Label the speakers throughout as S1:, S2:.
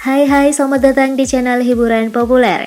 S1: Hai, selamat datang di channel hiburan populer.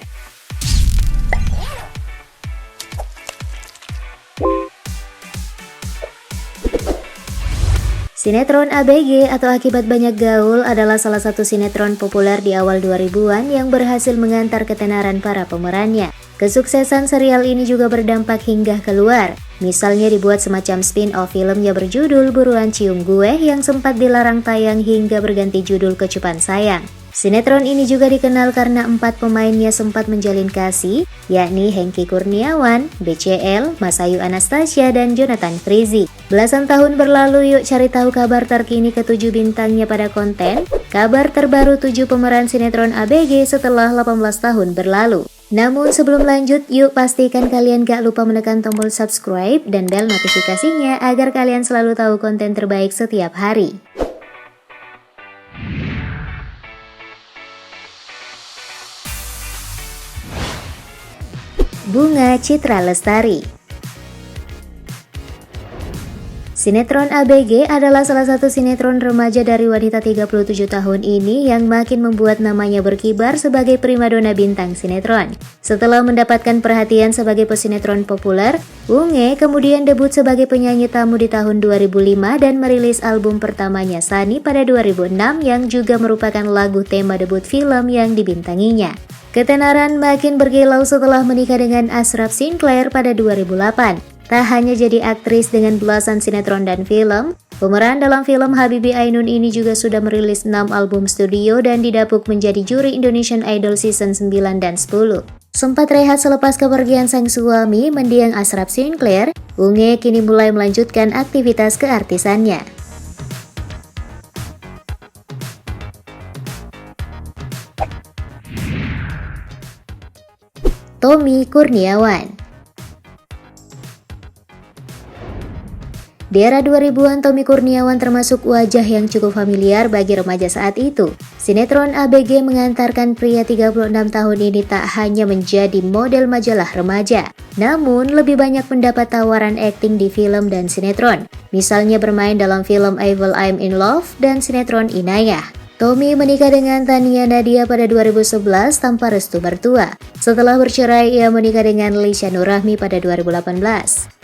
S1: Sinetron ABG atau Akibat Banyak Gaul adalah salah satu sinetron populer di awal 2000-an yang berhasil mengantar ketenaran para pemerannya. Kesuksesan serial ini juga berdampak hingga keluar. Misalnya dibuat semacam spin-off filmnya berjudul Buruan Cium Gue yang sempat dilarang tayang hingga berganti judul Kecupan Sayang. Sinetron ini juga dikenal karena 4 pemainnya sempat menjalin kasih, yakni Hengky Kurniawan, BCL, Masayu Anastasia, dan Jonathan Frizzy. Belasan tahun berlalu, yuk cari tahu kabar terkini ke-7 bintangnya pada konten. Kabar terbaru 7 pemeran sinetron ABG setelah 18 tahun berlalu. Namun sebelum lanjut, yuk pastikan kalian gak lupa menekan tombol subscribe dan bel notifikasinya agar kalian selalu tahu konten terbaik setiap hari. Bunga Citra Lestari. Sinetron ABG adalah salah satu sinetron remaja dari wanita 37 tahun ini yang makin membuat namanya berkibar sebagai primadona bintang sinetron. Setelah mendapatkan perhatian sebagai pesinetron populer, Bunga kemudian debut sebagai penyanyi tamu di tahun 2005 dan merilis album pertamanya Sani pada 2006 yang juga merupakan lagu tema debut film yang dibintanginya. Ketenaran makin berkilau setelah menikah dengan Ashraf Sinclair pada 2008. Tak hanya jadi aktris dengan belasan sinetron dan film, pemeran dalam film Habibie Ainun ini juga sudah merilis 6 album studio dan didapuk menjadi juri Indonesian Idol Season 9 dan 10. Sempat rehat selepas kepergian sang suami, mendiang Ashraf Sinclair, Bunga kini mulai melanjutkan aktivitas keartisannya. Tommy Kurniawan. Di era 2000-an, Tommy Kurniawan termasuk wajah yang cukup familiar bagi remaja saat itu. Sinetron ABG mengantarkan pria 36 tahun ini tak hanya menjadi model majalah remaja, namun lebih banyak mendapat tawaran akting di film dan sinetron. Misalnya bermain dalam film Evil I'm in Love dan sinetron Inayah. Tommy menikah dengan Tania Nadia pada 2011 tanpa restu mertua. Setelah bercerai, ia menikah dengan Lisha Nurrahmi pada 2018.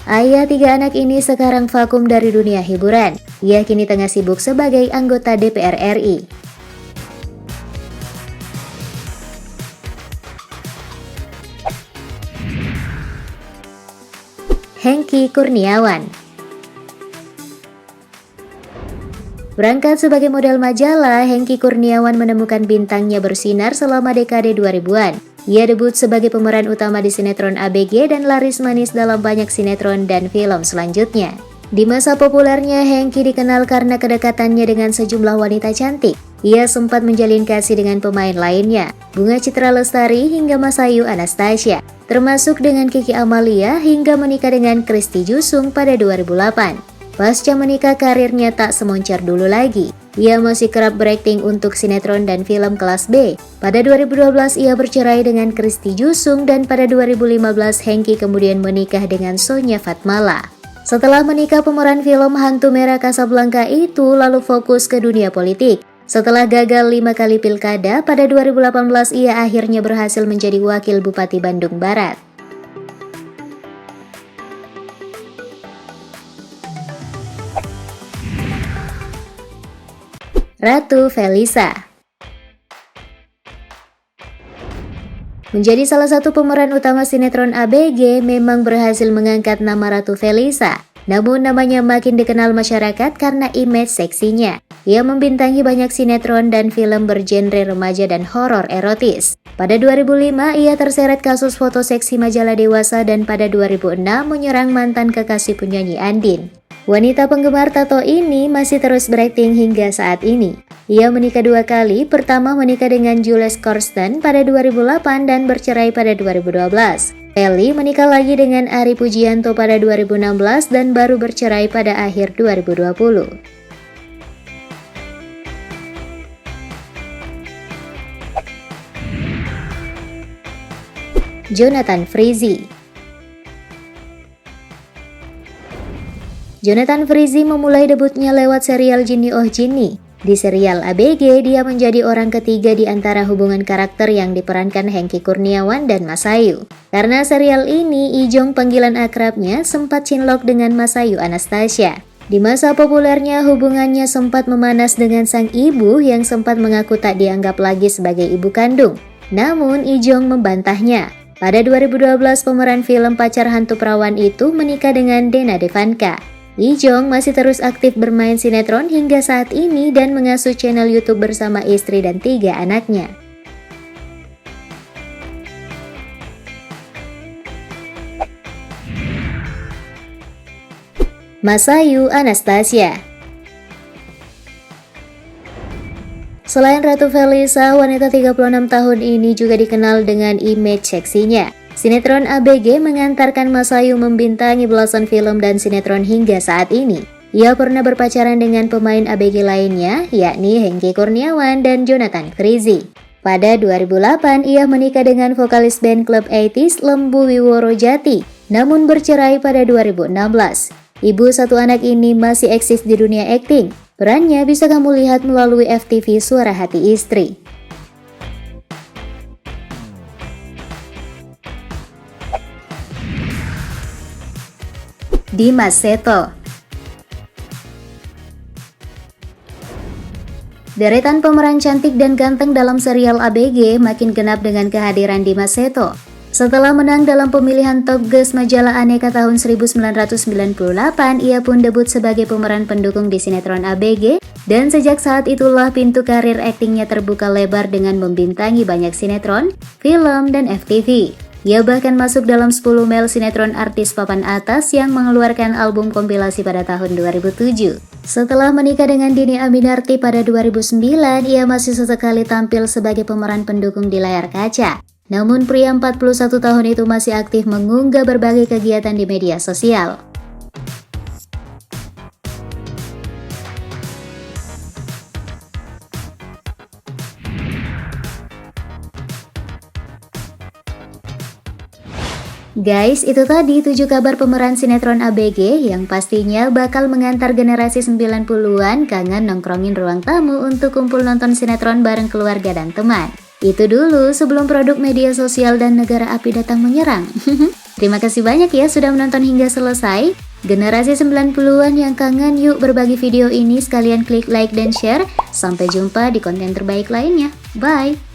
S1: Ayah 3 anak ini sekarang vakum dari dunia hiburan. Ia kini tengah sibuk sebagai anggota DPR RI. Hengky Kurniawan. Berangkat sebagai model majalah, Hengky Kurniawan menemukan bintangnya bersinar selama dekade 2000-an. Ia debut sebagai pemeran utama di sinetron ABG dan laris manis dalam banyak sinetron dan film selanjutnya. Di masa populernya, Hengky dikenal karena kedekatannya dengan sejumlah wanita cantik. Ia sempat menjalin kasih dengan pemain lainnya, Bunga Citra Lestari hingga Masayu Anastasia, termasuk dengan Kiki Amalia hingga menikah dengan Christy Jusung pada 2008. Pasca menikah, karirnya tak semoncer dulu lagi. Ia masih kerap berakting untuk sinetron dan film kelas B. Pada 2012 ia bercerai dengan Christy Jusung dan pada 2015 Hengky kemudian menikah dengan Sonia Fatmala. Setelah menikah, pemeran film Hantu Merah Casablanca itu lalu fokus ke dunia politik. Setelah gagal 5 kali pilkada, pada 2018 ia akhirnya berhasil menjadi wakil Bupati Bandung Barat. Ratu Felisa. Menjadi salah satu pemeran utama sinetron ABG, memang berhasil mengangkat nama Ratu Felisa. Namun namanya makin dikenal masyarakat karena image seksinya. Ia membintangi banyak sinetron dan film bergenre remaja dan horor erotis. Pada 2005 ia terseret kasus foto seksi majalah dewasa dan pada 2006 menyerang mantan kekasih penyanyi Andin. Wanita penggemar tato ini masih terus berakting hingga saat ini. Ia menikah 2 kali, pertama menikah dengan Jules Korsten pada 2008 dan bercerai pada 2012. Feli menikah lagi dengan Ari Pujianto pada 2016 dan baru bercerai pada akhir 2020. Jonathan Frizzy. Jonathan Frizzy memulai debutnya lewat serial Jinny Oh Jinny. Di serial ABG, dia menjadi orang ketiga di antara hubungan karakter yang diperankan Hengky Kurniawan dan Masayu. Karena serial ini, Ijong panggilan akrabnya sempat cinlok dengan Masayu Anastasia. Di masa populernya, hubungannya sempat memanas dengan sang ibu yang sempat mengaku tak dianggap lagi sebagai ibu kandung. Namun, Ijong membantahnya. Pada 2012, pemeran film Pacar Hantu Perawan itu menikah dengan Dena Devanka. Ijong masih terus aktif bermain sinetron hingga saat ini dan mengasuh channel YouTube bersama istri dan 3 anaknya. Masayu Anastasia. Selain Ratu Felisa, wanita 36 tahun ini juga dikenal dengan image seksinya. Sinetron ABG mengantarkan Masayu membintangi belasan film dan sinetron hingga saat ini. Ia pernah berpacaran dengan pemain ABG lainnya, yakni Hengky Kurniawan dan Jonathan Frizzy. Pada 2008, ia menikah dengan vokalis band klub 80s Lembu Wiworo Jati, namun bercerai pada 2016. Ibu satu anak ini masih eksis di dunia akting. Perannya bisa kamu lihat melalui FTV Suara Hati Istri. Dimas Seto. Deretan pemeran cantik dan ganteng dalam serial ABG makin genap dengan kehadiran Dimas Seto. Setelah menang dalam pemilihan Top Ges majalah Aneka tahun 1998, ia pun debut sebagai pemeran pendukung di sinetron ABG, dan sejak saat itulah pintu karir aktingnya terbuka lebar dengan membintangi banyak sinetron, film, dan FTV. Ia bahkan masuk dalam 10 male sinetron artis papan atas yang mengeluarkan album kompilasi pada tahun 2007. Setelah menikah dengan Dini Aminarti pada 2009, ia masih sesekali tampil sebagai pemeran pendukung di layar kaca. Namun pria 41 tahun itu masih aktif mengunggah berbagai kegiatan di media sosial. Guys, itu tadi 7 kabar pemeran sinetron ABG yang pastinya bakal mengantar generasi 90-an kangen nongkrongin ruang tamu untuk kumpul nonton sinetron bareng keluarga dan teman. Itu dulu sebelum produk media sosial dan negara api datang menyerang. Terima kasih banyak ya sudah menonton hingga selesai. Generasi 90-an yang kangen, yuk berbagi video ini sekalian klik like dan share. Sampai jumpa di konten terbaik lainnya. Bye!